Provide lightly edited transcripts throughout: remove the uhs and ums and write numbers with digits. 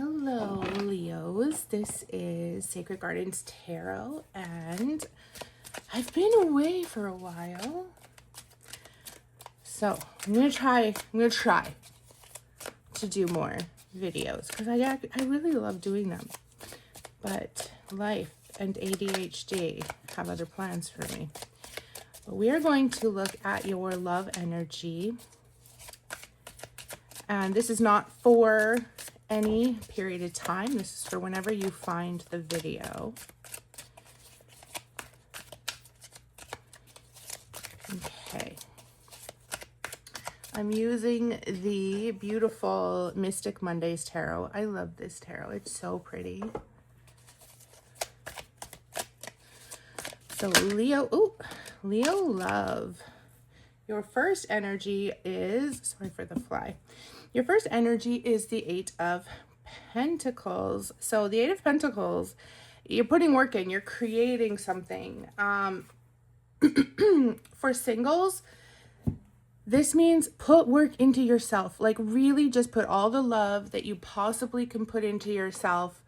Hello, Leos. This is Sacred Gardens Tarot, and I've been away for a while. So I'm gonna try to do more videos because I really love doing them. But life and ADHD have other plans for me. But we are going to look at your love energy. And this is not for any period of time. This is for whenever you find the video. Okay. I'm using the beautiful Mystic Mondays tarot. I love this tarot. It's so pretty. So Leo love. Your first energy is, sorry for the fly. Your first energy is the Eight of Pentacles. So the Eight of Pentacles, you're putting work in, you're creating something. For singles, this means put work into yourself. Like really just put all the love that you possibly can put into yourself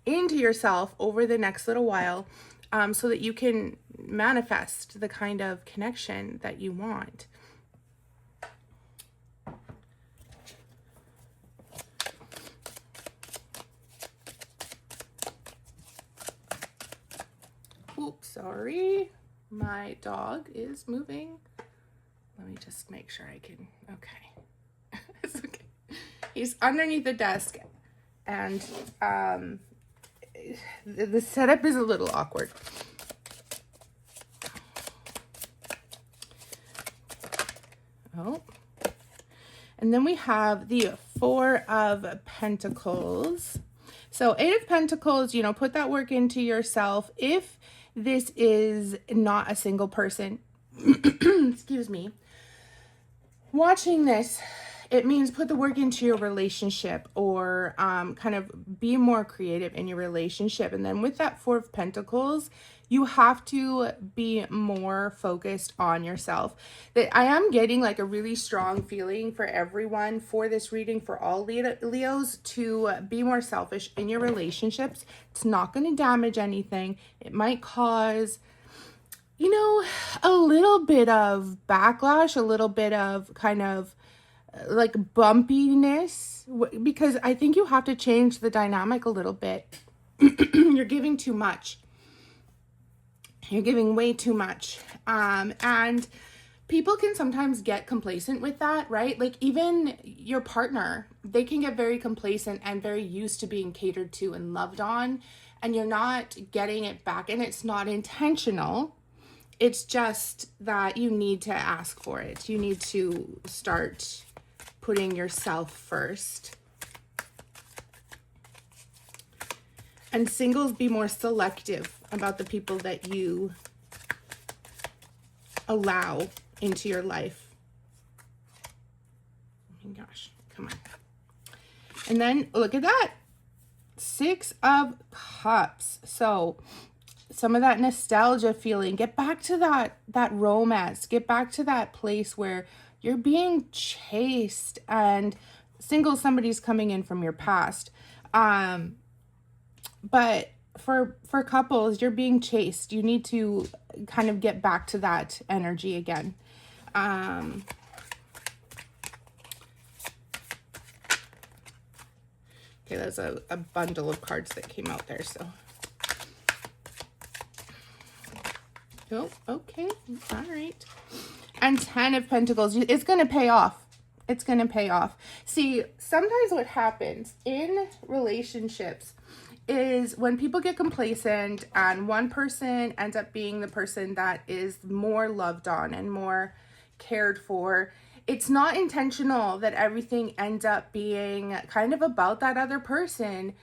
over the next little while, so that you can manifest the kind of connection that you want. Oops, sorry. My dog is moving. Let me just make sure I can, okay. It's okay. He's underneath the desk, and the setup is a little awkward. Oh. And then we have the Four of Pentacles. So Eight of Pentacles, you know, put that work into yourself. If this is not a single person, excuse me, watching this, it means put the work into your relationship, or kind of be more creative in your relationship. And then with that Four of Pentacles, you have to be more focused on yourself. That I am getting like a really strong feeling for everyone for this reading, for all Leos, to be more selfish in your relationships. It's not going to damage anything. It might cause, you know, a little bit of backlash, a little bit of kind of like bumpiness, because I think you have to change the dynamic a little bit. You're giving too much. You're giving way too much. And people can sometimes get complacent with that, right? Like even your partner, they can get very complacent and very used to being catered to and loved on, and you're not getting it back, and it's not intentional. It's just that you need to ask for it. You need to start putting yourself first. And singles, be more selective about the people that you allow into your life. Oh my gosh, come on. And then look at that. Six of Cups. So some of that nostalgia feeling, get back to that romance, get back to that place where you're being chased, and single, somebody's coming in from your past. But for couples, you're being chased. You need to kind of get back to that energy again. Okay, that's a bundle of cards that came out there, so. Oh, okay, all right. And Ten of Pentacles, it's going to pay off. It's going to pay off. See, sometimes what happens in relationships is when people get complacent and one person ends up being the person that is more loved on and more cared for, it's not intentional that everything ends up being kind of about that other person.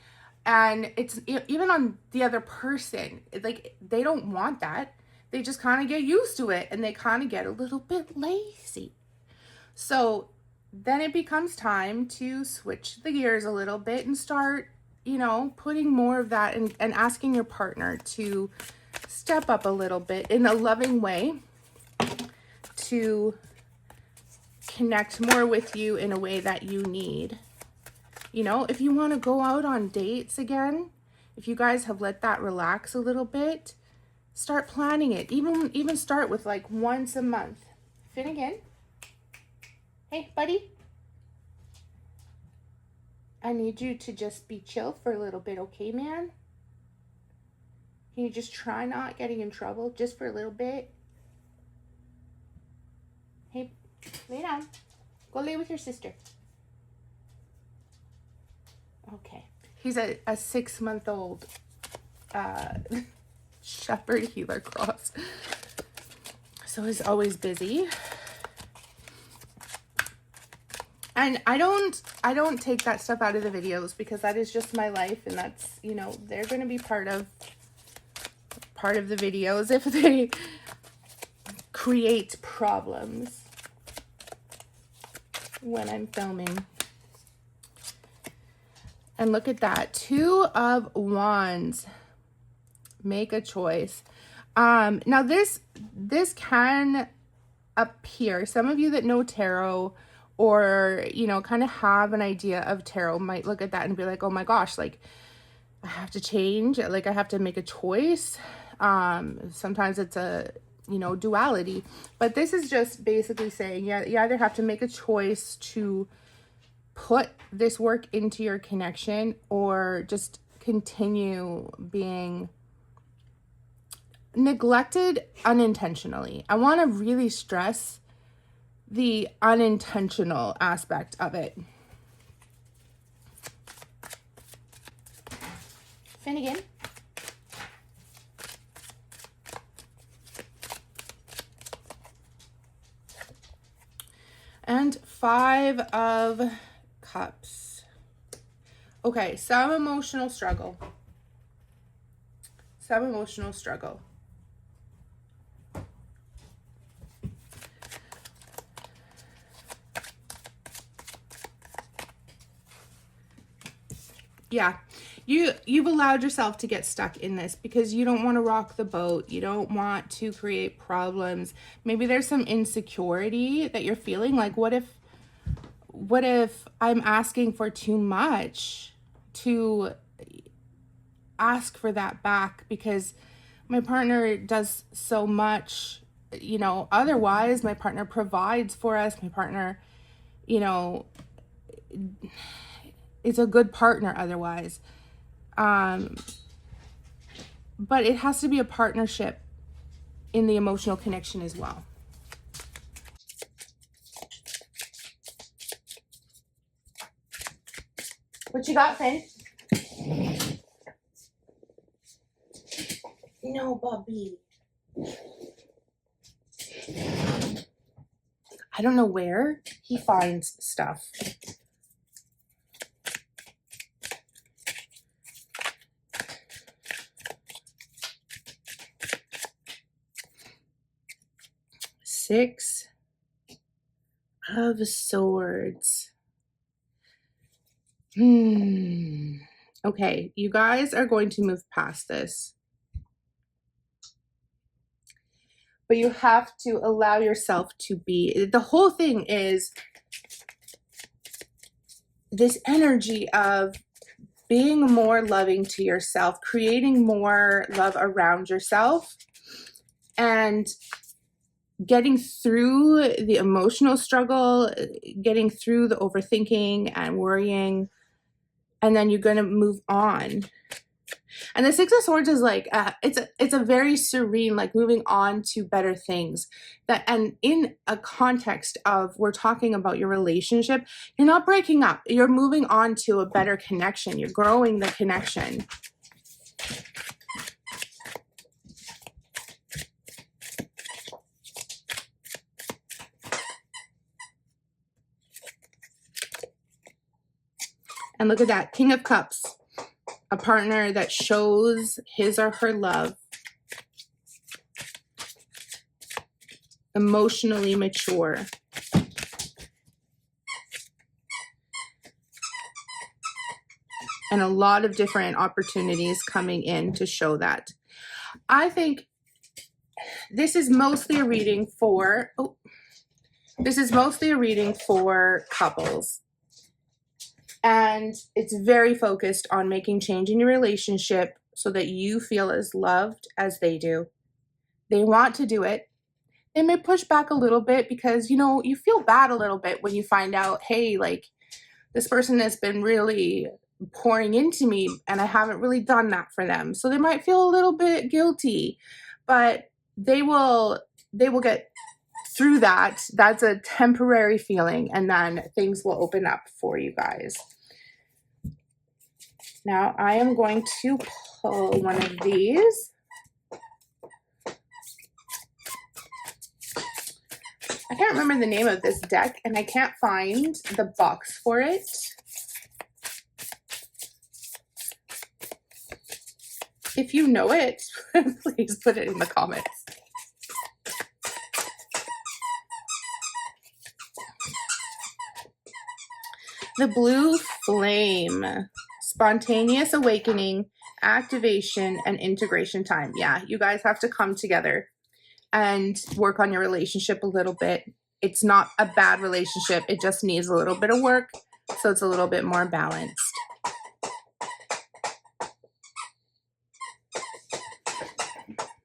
And it's even on the other person, like they don't want that. They just kind of get used to it, and they kind of get a little bit lazy. So then it becomes time to switch the gears a little bit and start, you know, putting more of that and asking your partner to step up a little bit in a loving way, to connect more with you in a way that you need. You know, if you want to go out on dates again, if you guys have let that relax a little bit, start planning it. Even start with like once a month. Finnegan. Hey, buddy. I need you to just be chill for a little bit, okay, man? Can you just try not getting in trouble just for a little bit? Hey, lay down. Go lay with your sister. Okay. He's a 6-month-old shepherd healer cross. So he's always busy. And I don't take that stuff out of the videos because that is just my life, and that's, you know, they're going to be part of the videos if they create problems when I'm filming. And look at that, 2 of Wands. Make a choice. Now this can appear, some of you that know tarot or, you know, kind of have an idea of tarot might look at that and be like, oh my gosh, like I have to change, like I have to make a choice. Sometimes it's a, you know, duality, but this is just basically saying, yeah, you either have to make a choice to put this work into your connection or just continue being neglected unintentionally. I want to really stress the unintentional aspect of it. Finnegan. And 5 of Cups. Okay, some emotional struggle. Some emotional struggle. Yeah, you've allowed yourself to get stuck in this because you don't want to rock the boat. You don't want to create problems. Maybe there's some insecurity that you're feeling. Like, what if I'm asking for too much to ask for that back because my partner does so much, you know, otherwise my partner provides for us. My partner, you know, is a good partner otherwise. But it has to be a partnership in the emotional connection as well. What you got, Finn? No, Bobby. I don't know where he finds stuff. Six of Swords. Okay, you guys are going to move past this. But you have to allow yourself to be. The whole thing is this energy of being more loving to yourself, creating more love around yourself, and getting through the emotional struggle, getting through the overthinking and worrying, and then you're going to move on. And the Six of Swords is like, it's a very serene, like moving on to better things. That, and in a context of, we're talking about your relationship, you're not breaking up, you're moving on to a better connection, you're growing the connection. And look at that, King of Cups, a partner that shows his or her love, emotionally mature. And a lot of different opportunities coming in to show that. I think this is mostly a reading for, couples. And it's very focused on making change in your relationship so that you feel as loved as they do. They want to do it. They may push back a little bit because, you know, you feel bad a little bit when you find out, hey, like, this person has been really pouring into me and I haven't really done that for them. So they might feel a little bit guilty, but they will get through that. That's a temporary feeling, and then things will open up for you guys. Now I am going to pull one of these. I can't remember the name of this deck, and I can't find the box for it. If you know it, please put it in the comments. The Blue Flame. Spontaneous awakening, activation, and integration time. Yeah, you guys have to come together and work on your relationship a little bit. It's not a bad relationship. It just needs a little bit of work, so it's a little bit more balanced.